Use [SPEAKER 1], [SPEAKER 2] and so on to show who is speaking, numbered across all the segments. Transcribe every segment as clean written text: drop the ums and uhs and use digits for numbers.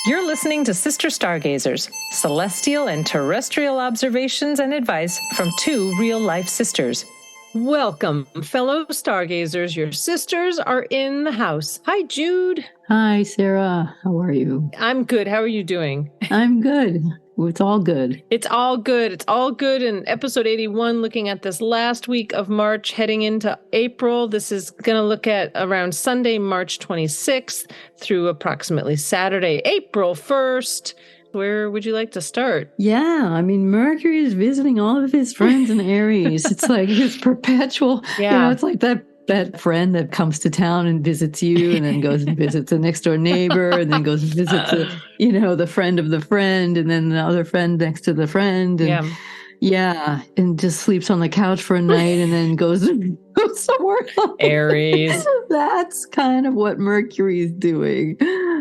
[SPEAKER 1] You're listening to Sister Stargazers, celestial and terrestrial observations and advice from two real-life sisters. Welcome, fellow stargazers. Your sisters are in the house. Hi, Jude.
[SPEAKER 2] Hi, Sarah. How are you?
[SPEAKER 1] I'm good. How are you doing?
[SPEAKER 2] I'm good. It's all good.
[SPEAKER 1] It's all good. It's all good. In episode 81, looking at this last week of March, heading into April. This is going to look at around Sunday, March 26th through approximately Saturday, April 1st. Where would you like to start?
[SPEAKER 2] Yeah, I mean, Mercury is visiting all of his friends in Aries. It's like his perpetual, it's like that friend that comes to town and visits you and then goes and visits the next door neighbor and then goes and visits, the friend of the friend and then the other friend next to the friend. And and just sleeps on the couch for a night and then goes somewhere else.
[SPEAKER 1] Aries.
[SPEAKER 2] That's kind of what Mercury is doing.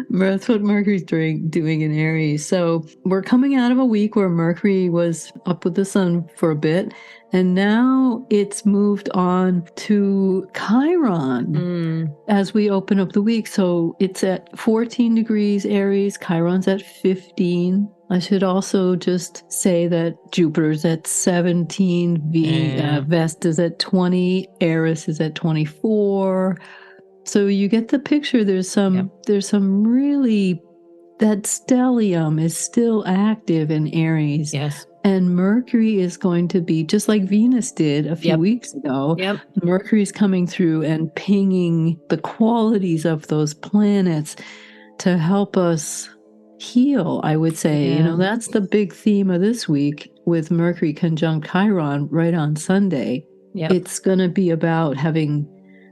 [SPEAKER 2] That's what Mercury's doing in Aries. So we're coming out of a week where Mercury was up with the sun for a bit, and now it's moved on to Chiron as we open up the week. So it's at 14 degrees Aries. Chiron's at 15. I should also just say that Jupiter's at 17, Vesta's at 20, Eris is at 24. So you get the picture. There's some really, that stellium is still active in Aries.
[SPEAKER 1] Yes.
[SPEAKER 2] And Mercury is going to be, just like Venus did a few weeks ago, Mercury's coming through and pinging the qualities of those planets to help us heal, I would say. That's the big theme of this week with Mercury conjunct Chiron right on Sunday. It's going to be about having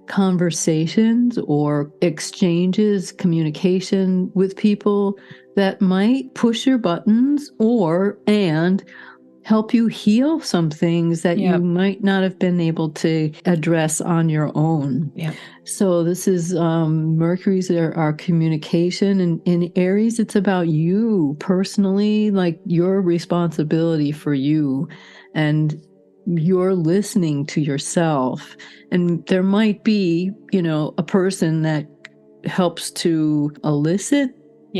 [SPEAKER 2] conversations or exchanges, communication with people that might push your buttons and help you heal some things that you might not have been able to address on your own. So this is Mercury's our communication, and in Aries, it's about you personally, like your responsibility for you, and you're listening to yourself. And there might be, a person that helps to elicit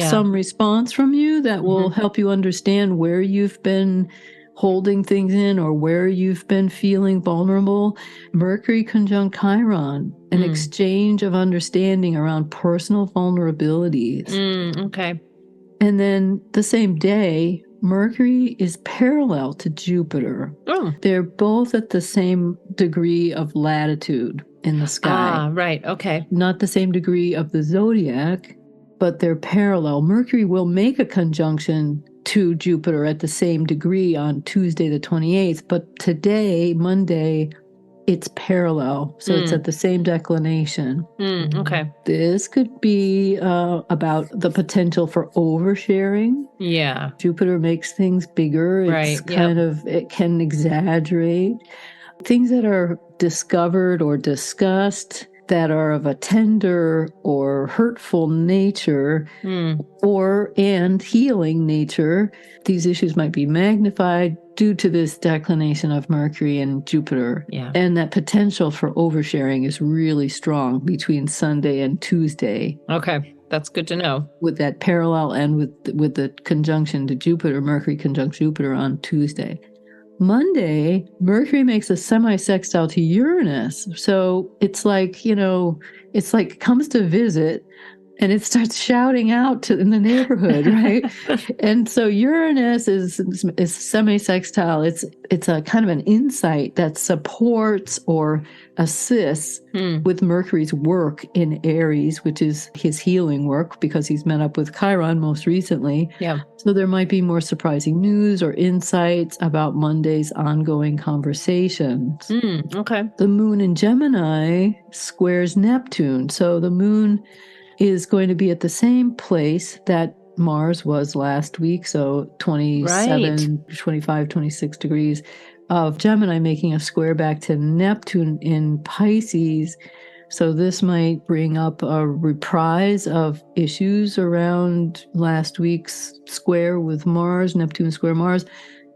[SPEAKER 2] some response from you that will help you understand where you've been holding things in or where you've been feeling vulnerable. Mercury conjunct Chiron, an exchange of understanding around personal vulnerabilities.
[SPEAKER 1] Okay.
[SPEAKER 2] And then the same day, Mercury is parallel to Jupiter. They're both at the same degree of latitude in the sky.
[SPEAKER 1] Right. Okay.
[SPEAKER 2] Not the same degree of the zodiac, but they're parallel. Mercury will make a conjunction to Jupiter at the same degree on Tuesday the 28th, but today, Monday, it's parallel. So it's at the same declination.
[SPEAKER 1] Okay.
[SPEAKER 2] This could be about the potential for oversharing.
[SPEAKER 1] Yeah.
[SPEAKER 2] Jupiter makes things bigger. It's it can exaggerate. Things that are discovered or discussed that are of a tender or hurtful nature and healing nature, these issues might be magnified due to this declination of Mercury and Jupiter. And that potential for oversharing is really strong between Sunday and Tuesday.
[SPEAKER 1] Okay. That's good to know.
[SPEAKER 2] With that parallel and with the conjunction to Jupiter, Mercury conjunct Jupiter on Tuesday. Monday, Mercury makes a semi-sextile to Uranus. So it's like, it comes to visit and it starts shouting out in the neighborhood, right? And so Uranus is semi-sextile. It's a kind of an insight that supports or assists with Mercury's work in Aries, which is his healing work, because he's met up with Chiron most recently. So there might be more surprising news or insights about Monday's ongoing conversations.
[SPEAKER 1] Okay.
[SPEAKER 2] The moon in Gemini squares Neptune. So the moon is going to be at the same place that Mars was last week. So 27, 25, 26 degrees of Gemini, making a square back to Neptune in Pisces. So this might bring up a reprise of issues around last week's square with Mars, Neptune square Mars.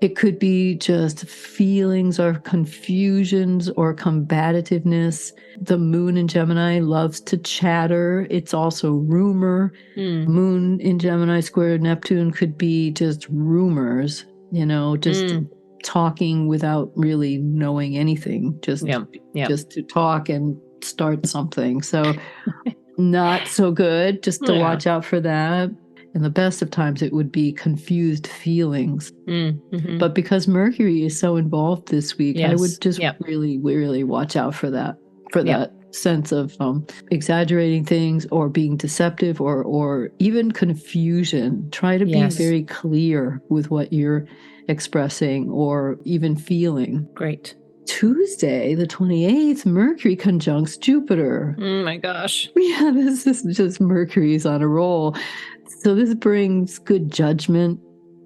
[SPEAKER 2] It could be just feelings or confusions or combativeness. The moon in Gemini loves to chatter. It's also rumor. Moon in Gemini square Neptune could be just rumors, just talking without really knowing anything, just to talk and start something. So not so good, just to watch out for that. In the best of times, it would be confused feelings. But because Mercury is so involved this week, I would just really, really watch out for that, that sense of exaggerating things or being deceptive or even confusion. Try to be very clear with what you're expressing or even feeling.
[SPEAKER 1] Great.
[SPEAKER 2] Tuesday, the 28th, Mercury conjuncts Jupiter.
[SPEAKER 1] Oh my gosh.
[SPEAKER 2] Yeah, this is just Mercury's on a roll. So this brings good judgment.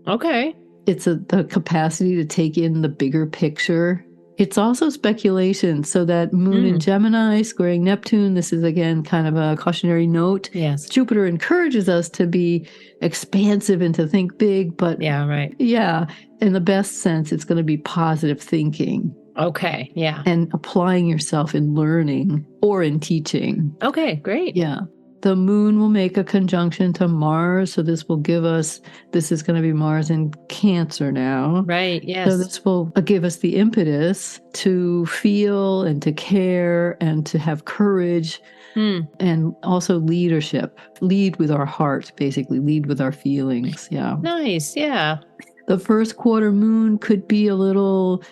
[SPEAKER 1] Okay.
[SPEAKER 2] It's the capacity to take in the bigger picture. It's also speculation. So that moon in Gemini squaring Neptune, this is again kind of a cautionary note.
[SPEAKER 1] Yes.
[SPEAKER 2] Jupiter encourages us to be expansive and to think big, but in the best sense, it's going to be positive thinking.
[SPEAKER 1] Okay, yeah.
[SPEAKER 2] And applying yourself in learning or in teaching.
[SPEAKER 1] Okay, great.
[SPEAKER 2] Yeah. The moon will make a conjunction to Mars. So this will give us, this is going to be Mars in Cancer now.
[SPEAKER 1] Right, yes.
[SPEAKER 2] So this will give us the impetus to feel and to care and to have courage and also leadership. Lead with our heart, basically. Lead with our feelings. Yeah.
[SPEAKER 1] Nice, yeah.
[SPEAKER 2] The first quarter moon could be a little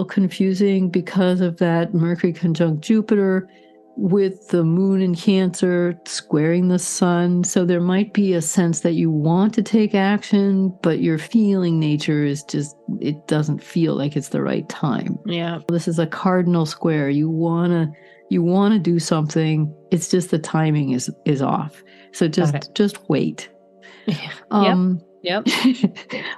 [SPEAKER 2] confusing because of that Mercury conjunct Jupiter with the moon in Cancer squaring the sun. So there might be a sense that you want to take action, but your feeling nature is just, it doesn't feel like it's the right time.
[SPEAKER 1] Yeah.
[SPEAKER 2] This is a cardinal square. You want to do something. It's just the timing is off. So just wait. Yep.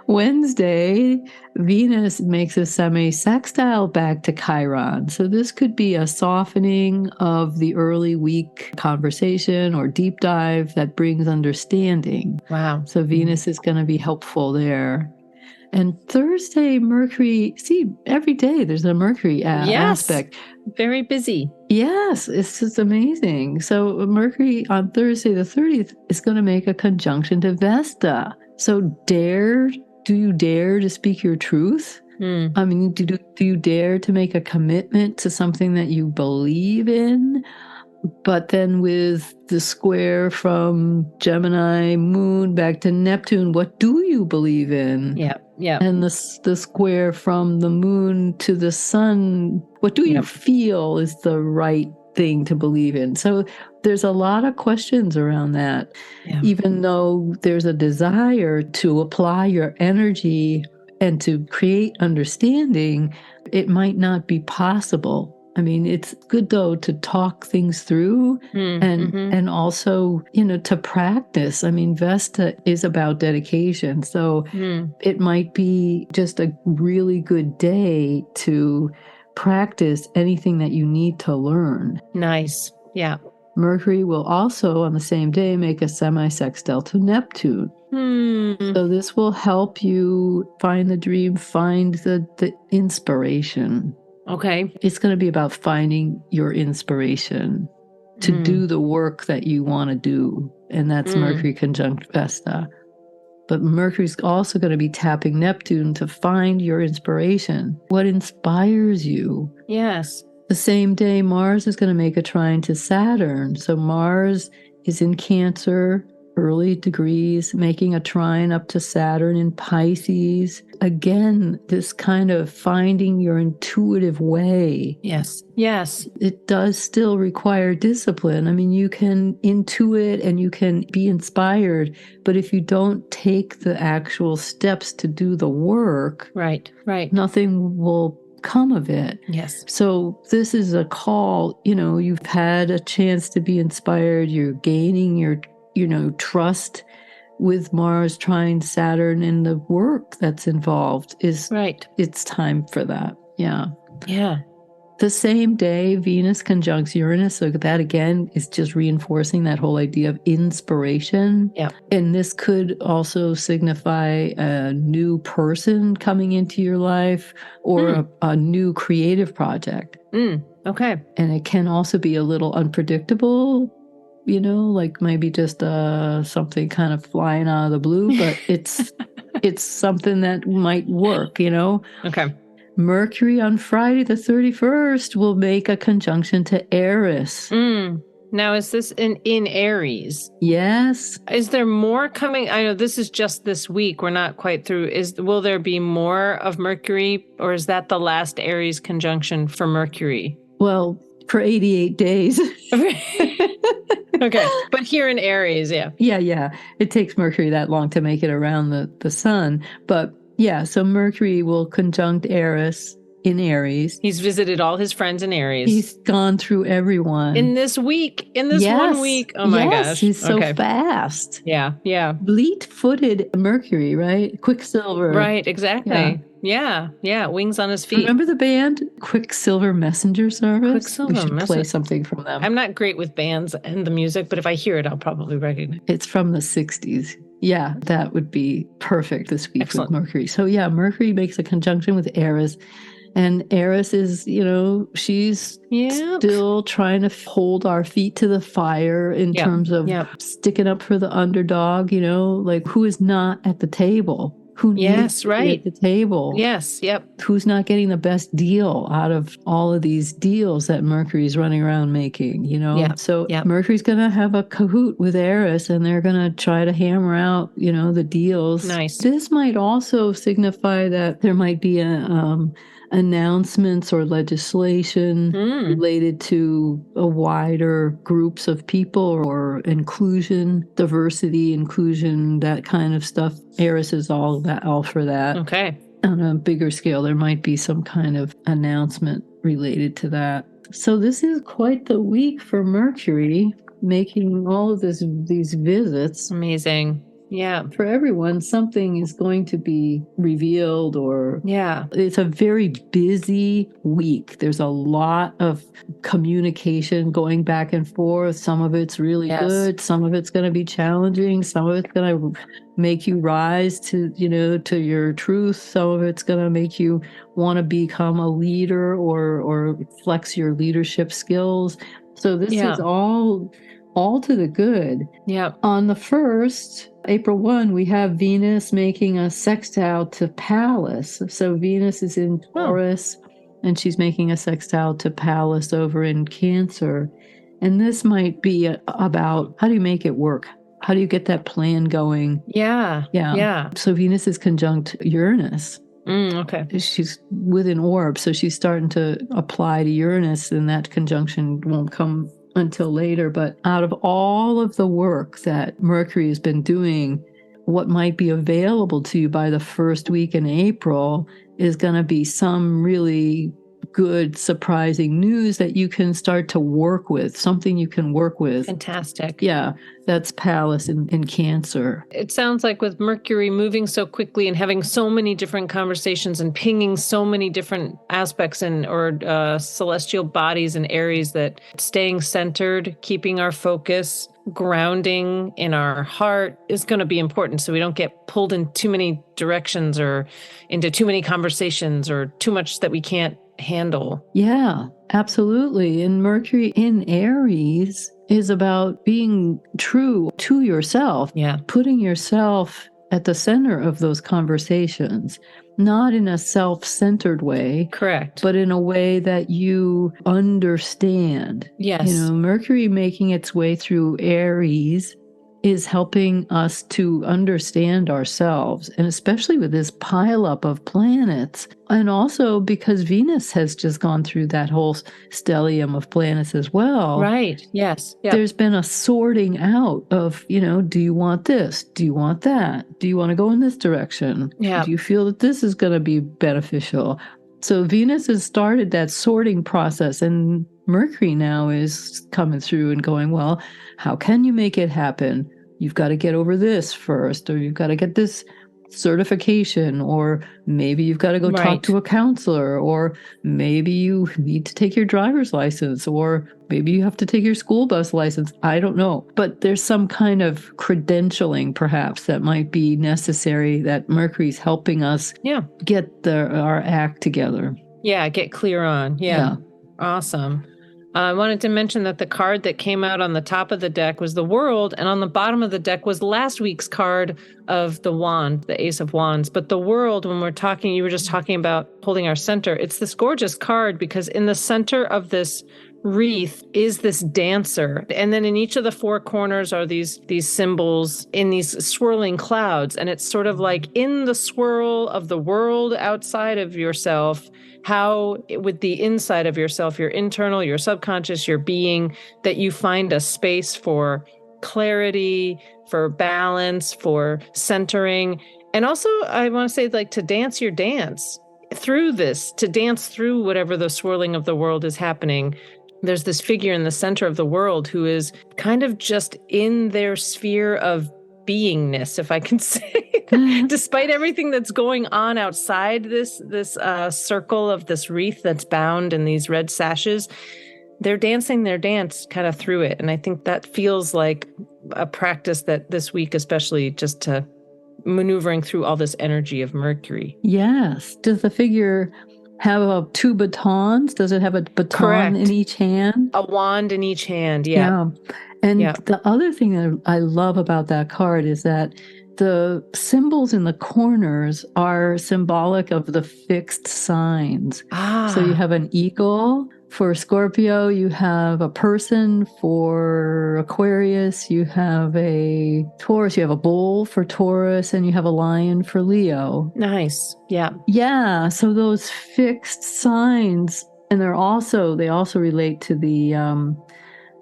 [SPEAKER 2] Wednesday, Venus makes a semi-sextile back to Chiron. So this could be a softening of the early week conversation or deep dive that brings understanding.
[SPEAKER 1] Wow.
[SPEAKER 2] So Venus is going to be helpful there. And Thursday, Mercury, see, every day there's a Mercury aspect.
[SPEAKER 1] Very busy.
[SPEAKER 2] Yes, it's just amazing. So Mercury on Thursday the 30th is going to make a conjunction to Vesta. So do you dare to speak your truth? I mean, do you dare to make a commitment to something that you believe in? But then with the square from Gemini moon back to Neptune, what do you believe in?
[SPEAKER 1] Yeah.
[SPEAKER 2] And the square from the moon to the sun, what do you feel is the right thing to believe in? So there's a lot of questions around that. Yeah. Even though there's a desire to apply your energy and to create understanding, it might not be possible. I mean, it's good, though, to talk things through and also, to practice. I mean, Vesta is about dedication. So it might be just a really good day to practice anything that you need to learn.
[SPEAKER 1] Nice. Yeah.
[SPEAKER 2] Mercury will also, on the same day, make a semi-sextile to Neptune. So this will help you find the dream, find the inspiration.
[SPEAKER 1] Okay.
[SPEAKER 2] It's going to be about finding your inspiration to do the work that you want to do. And that's Mercury conjunct Vesta. But Mercury's also going to be tapping Neptune to find your inspiration. What inspires you?
[SPEAKER 1] Yes.
[SPEAKER 2] The same day, Mars is going to make a trine to Saturn. So Mars is in Cancer, early degrees, making a trine up to Saturn in Pisces. Again, this kind of finding your intuitive way.
[SPEAKER 1] Yes.
[SPEAKER 2] It does still require discipline. I mean, you can intuit and you can be inspired, but if you don't take the actual steps to do the work,
[SPEAKER 1] right,
[SPEAKER 2] nothing will come of it.
[SPEAKER 1] Yes.
[SPEAKER 2] So this is a call, you've had a chance to be inspired. You're gaining your trust with Mars trine Saturn, and the work that's involved is
[SPEAKER 1] right.
[SPEAKER 2] It's time for that. Yeah. The same day, Venus conjuncts Uranus. So that again is just reinforcing that whole idea of inspiration.
[SPEAKER 1] Yeah.
[SPEAKER 2] And this could also signify a new person coming into your life or a new creative project.
[SPEAKER 1] Okay.
[SPEAKER 2] And it can also be a little unpredictable, like maybe just something kind of flying out of the blue, but it's something that might work,
[SPEAKER 1] Okay.
[SPEAKER 2] Mercury on Friday the 31st will make a conjunction to Eris.
[SPEAKER 1] Now, is this in Aries?
[SPEAKER 2] Yes.
[SPEAKER 1] Is there more coming? I know this is just this week. We're not quite through. Will there be more of Mercury, or is that the last Aries conjunction for Mercury?
[SPEAKER 2] Well, for 88 days.
[SPEAKER 1] Okay. But here in Aries, yeah.
[SPEAKER 2] Yeah. It takes Mercury that long to make it around the sun. But yeah, so Mercury will conjunct Eris in Aries.
[SPEAKER 1] He's visited all his friends in Aries.
[SPEAKER 2] He's gone through everyone.
[SPEAKER 1] In this week, in this 1 week. Oh my gosh.
[SPEAKER 2] He's so fast.
[SPEAKER 1] Yeah.
[SPEAKER 2] Fleet-footed Mercury, right? Quicksilver.
[SPEAKER 1] Right, exactly. Yeah. Wings on his feet.
[SPEAKER 2] Remember the band Quicksilver Messenger Service?
[SPEAKER 1] Quicksilver
[SPEAKER 2] We should play something from them.
[SPEAKER 1] I'm not great with bands and the music, but if I hear it, I'll probably recognize it.
[SPEAKER 2] It's from the 60s. Yeah, that would be perfect this week.
[SPEAKER 1] Excellent.
[SPEAKER 2] With Mercury. So yeah, Mercury makes a conjunction with Eris. And Eris is, she's still trying to hold our feet to the fire in terms of sticking up for the underdog, like who is not at the table. Who needs to be at the table?
[SPEAKER 1] Yes, yep.
[SPEAKER 2] Who's not getting the best deal out of all of these deals that Mercury's running around making, So Mercury's going to have a cahoot with Eris, and they're going to try to hammer out, the deals.
[SPEAKER 1] Nice.
[SPEAKER 2] This might also signify that there might be announcements or legislation related to a wider groups of people or inclusion, diversity, inclusion, that kind of stuff. Eris is all for that.
[SPEAKER 1] Okay.
[SPEAKER 2] On a bigger scale, there might be some kind of announcement related to that. So this is quite the week for Mercury, making all of these visits.
[SPEAKER 1] Amazing. Yeah.
[SPEAKER 2] For everyone, something is going to be revealed it's a very busy week. There's a lot of communication going back and forth. Some of it's really good. Some of it's going to be challenging. Some of it's going to make you rise to your truth. Some of it's going to make you want to become a leader or flex your leadership skills. So this is all to the good.
[SPEAKER 1] Yeah.
[SPEAKER 2] On the 1st, April 1, we have Venus making a sextile to Pallas. So Venus is in Taurus, and she's making a sextile to Pallas over in Cancer. And this might be about how do you make it work? How do you get that plan going?
[SPEAKER 1] Yeah.
[SPEAKER 2] So Venus is conjunct Uranus.
[SPEAKER 1] Okay.
[SPEAKER 2] She's with an orb, so she's starting to apply to Uranus, and that conjunction won't come until later. But out of all of the work that Mercury has been doing, what might be available to you by the first week in April is going to be some really good, surprising news that you can start to work with, something you can work with.
[SPEAKER 1] Fantastic.
[SPEAKER 2] Yeah, that's Pallas in Cancer.
[SPEAKER 1] It sounds like with Mercury moving so quickly and having so many different conversations and pinging so many different aspects or celestial bodies in Aries, that staying centered, keeping our focus, grounding in our heart is going to be important, so we don't get pulled in too many directions or into too many conversations or too much that we can't handle.
[SPEAKER 2] Yeah, absolutely. And Mercury in Aries is about being true to yourself.
[SPEAKER 1] Yeah.
[SPEAKER 2] Putting yourself at the center of those conversations, not in a self-centered way.
[SPEAKER 1] Correct.
[SPEAKER 2] But in a way that you understand.
[SPEAKER 1] Yes.
[SPEAKER 2] Mercury making its way through Aries is helping us to understand ourselves, and especially with this pileup of planets. And also because Venus has just gone through that whole stellium of planets as well.
[SPEAKER 1] Right. Yes. Yep.
[SPEAKER 2] There's been a sorting out of, do you want this? Do you want that? Do you want to go in this direction?
[SPEAKER 1] Yeah.
[SPEAKER 2] Do you feel that this is going to be beneficial? So Venus has started that sorting process, and Mercury now is coming through and going, well, how can you make it happen? You've got to get over this first, or you've got to get this certification, or maybe you've got to go talk to a counselor, or maybe you need to take your driver's license, or maybe you have to take your school bus license. I don't know. But there's some kind of credentialing perhaps that might be necessary that Mercury's helping us get our act together.
[SPEAKER 1] Yeah, get clear on. Yeah. Awesome. I wanted to mention that the card that came out on the top of the deck was the World, and on the bottom of the deck was last week's card of the Wand, the Ace of Wands. But the World, when we're talking, you were just talking about holding our center. It's this gorgeous card because in the center of this wreath is this dancer. And then in each of the four corners are these symbols in these swirling clouds. And it's sort of like in the swirl of the world outside of yourself, how with the inside of yourself, your internal, your subconscious, your being, that you find a space for clarity, for balance, for centering. And also, I want to say, like, to dance your dance through this, to dance through whatever the swirling of the world is happening. There's this figure in the center of the world who is kind of just in their sphere of beingness, if I can say, despite everything that's going on outside this circle of this wreath that's bound in these red sashes. They're dancing their dance kind of through it. And I think that feels like a practice that this week, especially just to maneuvering through all this energy of Mercury.
[SPEAKER 2] Yes. Does the figure have two batons? Does it have a baton in each hand?
[SPEAKER 1] A wand in each hand, yeah.
[SPEAKER 2] And the other thing that I love about that card is that the symbols in the corners are symbolic of the fixed signs. So you have an eagle for Scorpio, you have a person for Aquarius, you have a Taurus, you have a bull for Taurus, and you have a lion for Leo.
[SPEAKER 1] Nice. Yeah.
[SPEAKER 2] Yeah. So those fixed signs, and they also relate to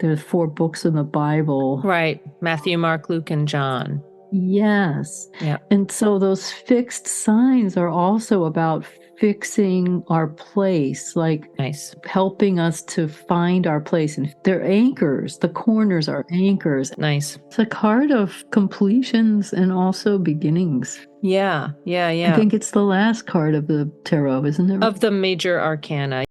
[SPEAKER 2] there's 4 books in the Bible.
[SPEAKER 1] Right. Matthew, Mark, Luke, and John.
[SPEAKER 2] Yes.
[SPEAKER 1] Yeah.
[SPEAKER 2] And so those fixed signs are also about fixing our place, like helping us to find our place. And they're anchors. The corners are anchors.
[SPEAKER 1] Nice.
[SPEAKER 2] It's a card of completions and also beginnings.
[SPEAKER 1] Yeah.
[SPEAKER 2] I think it's the last card of the tarot, isn't it?
[SPEAKER 1] Of the major arcana.